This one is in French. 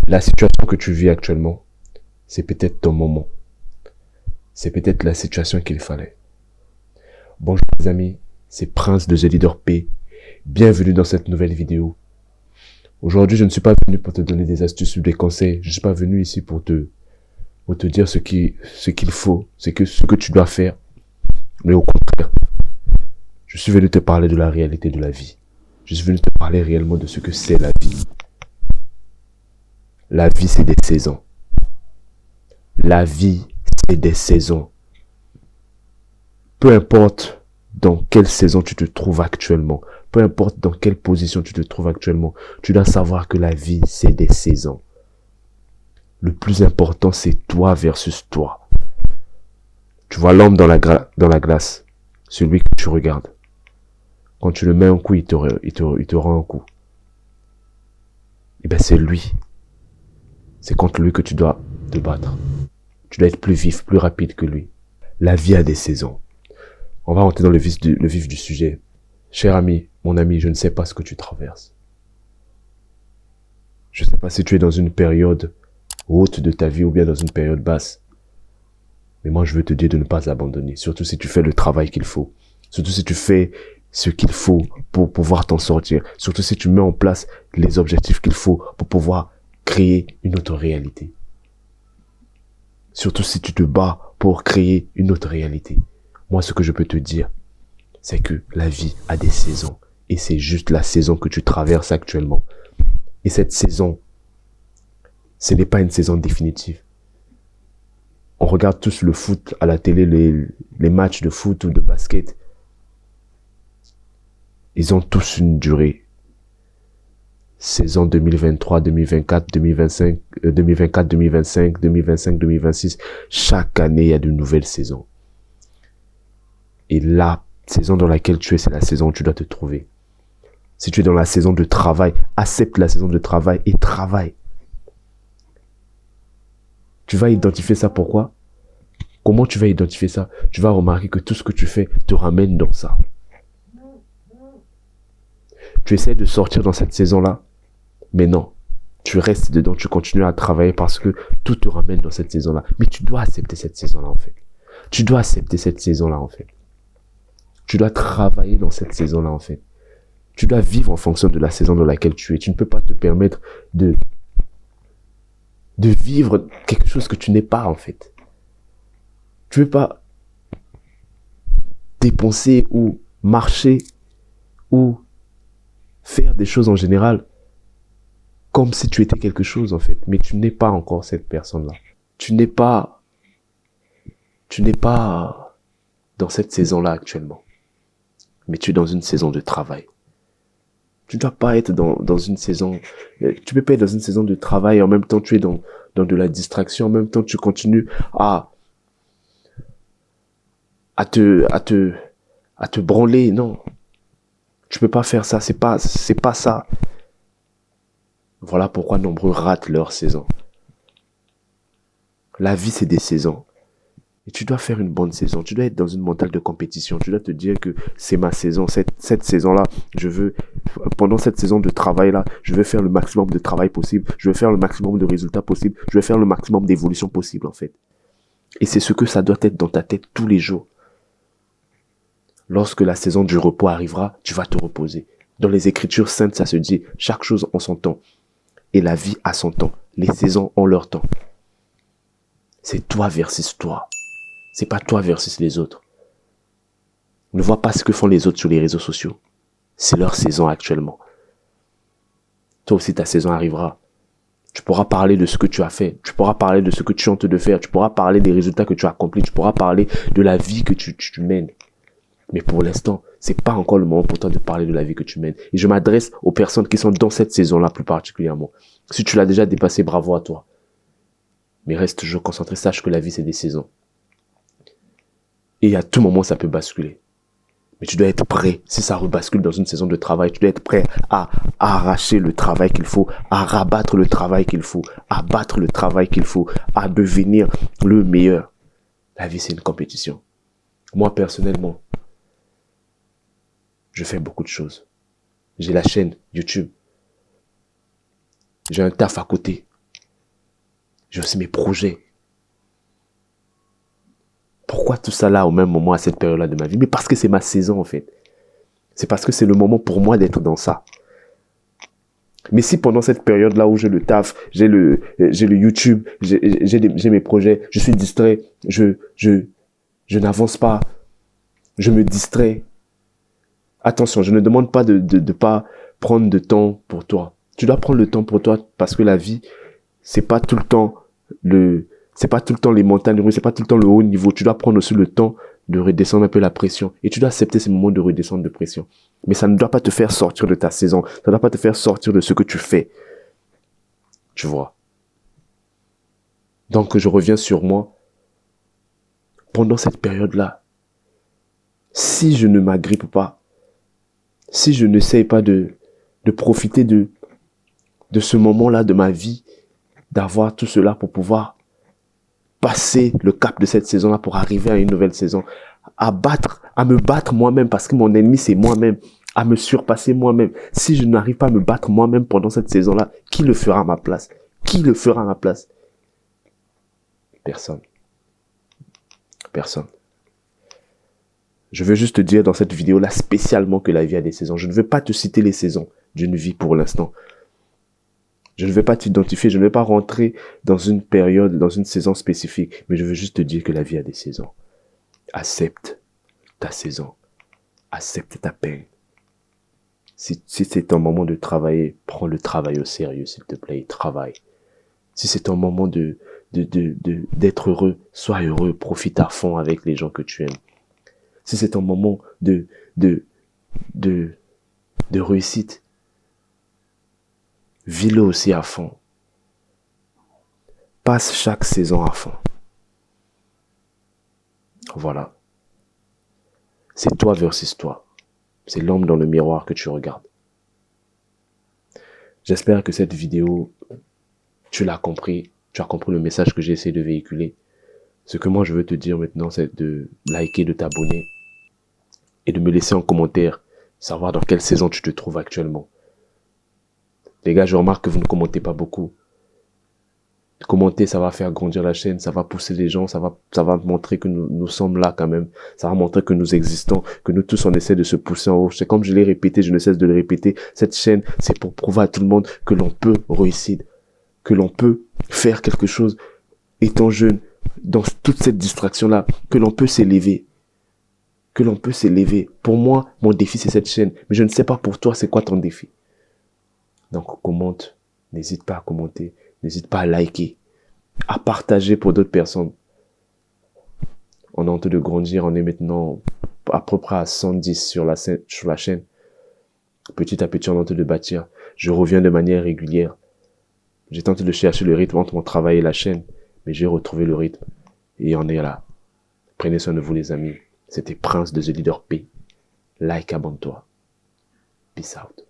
La situation que tu vis actuellement, c'est peut-être ton moment. C'est peut-être la situation qu'il fallait. Bonjour les amis, c'est Prince de The Leader P. Bienvenue dans cette nouvelle vidéo. Aujourd'hui, je ne suis pas venu pour te donner des astuces ou des conseils. Je ne suis pas venu ici pour te dire ce qu'il faut, ce que tu dois faire. Mais au contraire, je suis venu te parler de la réalité de la vie. Je suis venu te parler réellement de ce que c'est la vie. La vie, c'est des saisons. La vie, c'est des saisons. Peu importe dans quelle saison tu te trouves actuellement, peu importe dans quelle position tu te trouves actuellement, tu dois savoir que la vie, c'est des saisons. Le plus important, c'est toi versus toi. Tu vois l'homme dans la glace, celui que tu regardes. Quand tu le mets un coup, il te rend un coup. Et bien c'est lui. C'est contre lui que tu dois te battre. Tu dois être plus vif, plus rapide que lui. La vie a des saisons. On va rentrer dans le vif du sujet. Cher ami, mon ami, je ne sais pas ce que tu traverses. Je ne sais pas si tu es dans une période haute de ta vie ou bien dans une période basse. Mais moi, je veux te dire de ne pas abandonner. Surtout si tu fais le travail qu'il faut. Surtout si tu fais ce qu'il faut pour pouvoir t'en sortir. Surtout si tu mets en place les objectifs qu'il faut pour pouvoir créer une autre réalité. Surtout si tu te bats pour créer une autre réalité. Moi, ce que je peux te dire, c'est que la vie a des saisons. Et c'est juste la saison que tu traverses actuellement. Et cette saison, ce n'est pas une saison définitive. On regarde tous le foot à la télé, les matchs de foot ou de basket. Ils ont tous une durée. Saison 2023, 2024, 2025, 2024, 2025, 2025, 2026. Chaque année, il y a de nouvelles saisons. Et la saison dans laquelle tu es, c'est la saison où tu dois te trouver. Si tu es dans la saison de travail, accepte la saison de travail et travaille. Tu vas identifier ça pourquoi? Comment tu vas identifier ça? Tu vas remarquer que tout ce que tu fais te ramène dans ça. Tu essaies de sortir dans cette saison-là, mais non. Tu restes dedans, tu continues à travailler parce que tout te ramène dans cette saison-là. Mais tu dois accepter cette saison-là en fait. Tu dois accepter cette saison-là en fait. Tu dois travailler dans cette saison-là en fait. Tu dois vivre en fonction de la saison dans laquelle tu es. Tu ne peux pas te permettre de vivre quelque chose que tu n'es pas en fait. Tu ne peux pas dépenser ou marcher ou faire des choses en général comme si tu étais quelque chose en fait. Mais tu n'es pas encore cette personne-là. Tu n'es pas dans cette saison-là actuellement. Mais tu es dans une saison de travail. Tu ne dois pas être dans une saison, tu peux pas être dans une saison de travail et en même temps tu es dans de la distraction, en même temps tu continues à te branler, non. Tu peux pas faire ça, c'est pas ça. Voilà pourquoi nombreux ratent leur saison. La vie c'est des saisons. Et tu dois faire une bonne saison. Tu dois être dans une mentale de compétition. Tu dois te dire que c'est ma saison. Cette saison-là, pendant cette saison de travail-là, je vais faire le maximum de travail possible. Je vais faire le maximum de résultats possibles. Je vais faire le maximum d'évolution possible, en fait. Et c'est ce que ça doit être dans ta tête tous les jours. Lorsque la saison du repos arrivera, tu vas te reposer. Dans les Écritures saintes, ça se dit, chaque chose en son temps. Et la vie a son temps. Les saisons ont leur temps. C'est toi versus toi. C'est pas toi versus les autres. Ne vois pas ce que font les autres sur les réseaux sociaux. C'est leur saison actuellement. Toi aussi, ta saison arrivera. Tu pourras parler de ce que tu as fait. Tu pourras parler de ce que tu es en train de faire. Tu pourras parler des résultats que tu as accomplis. Tu pourras parler de la vie que tu mènes. Mais pour l'instant, c'est pas encore le moment pour toi de parler de la vie que tu mènes. Et je m'adresse aux personnes qui sont dans cette saison-là plus particulièrement. Si tu l'as déjà dépassé, bravo à toi. Mais reste toujours concentré. Sache que la vie, c'est des saisons. Et à tout moment, ça peut basculer. Mais tu dois être prêt. Si ça rebascule dans une saison de travail, tu dois être prêt à arracher le travail qu'il faut, à rabattre le travail qu'il faut, à battre le travail qu'il faut, à devenir le meilleur. La vie, c'est une compétition. Moi, personnellement, je fais beaucoup de choses. J'ai la chaîne YouTube. J'ai un taf à côté. J'ai aussi mes projets. Pourquoi tout ça là au même moment, à cette période-là de ma vie? Mais parce que c'est ma saison en fait. C'est parce que c'est le moment pour moi d'être dans ça. Mais si pendant cette période-là où j'ai le taf, j'ai le YouTube, j'ai mes projets, je suis distrait, je n'avance pas, je me distrais. Attention, je ne demande pas de pas prendre de temps pour toi. Tu dois prendre le temps pour toi parce que la vie, c'est pas tout le temps c'est pas tout le temps les montagnes russes, c'est pas tout le temps le haut niveau. Tu dois prendre aussi le temps de redescendre un peu la pression. Et tu dois accepter ces moments de redescendre de pression. Mais ça ne doit pas te faire sortir de ta saison. Ça ne doit pas te faire sortir de ce que tu fais. Tu vois. Donc, je reviens sur moi. Pendant cette période-là, si je ne m'agrippe pas, si je n'essaye pas de profiter de ce moment-là de ma vie, d'avoir tout cela pour pouvoir passer le cap de cette saison-là pour arriver à une nouvelle saison, à me battre moi-même parce que mon ennemi c'est moi-même, à me surpasser moi-même. Si je n'arrive pas à me battre moi-même pendant cette saison-là, qui le fera à ma place? Qui le fera à ma place? Personne. Personne. Je veux juste te dire dans cette vidéo-là spécialement que la vie a des saisons. Je ne veux pas te citer les saisons d'une vie pour l'instant. Je ne vais pas t'identifier, je ne vais pas rentrer dans une période, dans une saison spécifique, mais je veux juste te dire que la vie a des saisons. Accepte ta saison. Accepte ta peine. Si c'est ton moment de travailler, prends le travail au sérieux, s'il te plaît, et travaille. Si c'est ton moment d'être heureux, sois heureux, profite à fond avec les gens que tu aimes. Si c'est ton moment de réussite, vis-le aussi à fond. Passe chaque saison à fond. Voilà. C'est toi versus toi. C'est l'homme dans le miroir que tu regardes. J'espère que cette vidéo, tu l'as compris. Tu as compris le message que j'ai essayé de véhiculer. Ce que moi je veux te dire maintenant, c'est de liker, de t'abonner et de me laisser en commentaire savoir dans quelle saison tu te trouves actuellement. Les gars, je remarque que vous ne commentez pas beaucoup. Commenter, ça va faire grandir la chaîne, ça va pousser les gens, ça va montrer que nous sommes là quand même. Ça va montrer que nous existons, que nous tous on essaie de se pousser en haut. C'est comme je l'ai répété, je ne cesse de le répéter. Cette chaîne, c'est pour prouver à tout le monde que l'on peut réussir, que l'on peut faire quelque chose étant jeune, dans toute cette distraction-là, que l'on peut s'élever. Que l'on peut s'élever. Pour moi, mon défi, c'est cette chaîne. Mais je ne sais pas pour toi, c'est quoi ton défi. Donc, commente. N'hésite pas à commenter. N'hésite pas à liker. À partager pour d'autres personnes. On est en train de grandir. On est maintenant à peu près à 110 sur la chaîne. Petit à petit, on est en train de bâtir. Je reviens de manière régulière. J'ai tenté de chercher le rythme entre mon travail et la chaîne. Mais j'ai retrouvé le rythme. Et on est là. Prenez soin de vous, les amis. C'était Prince de The Leader P. Like, abonne-toi. Peace out.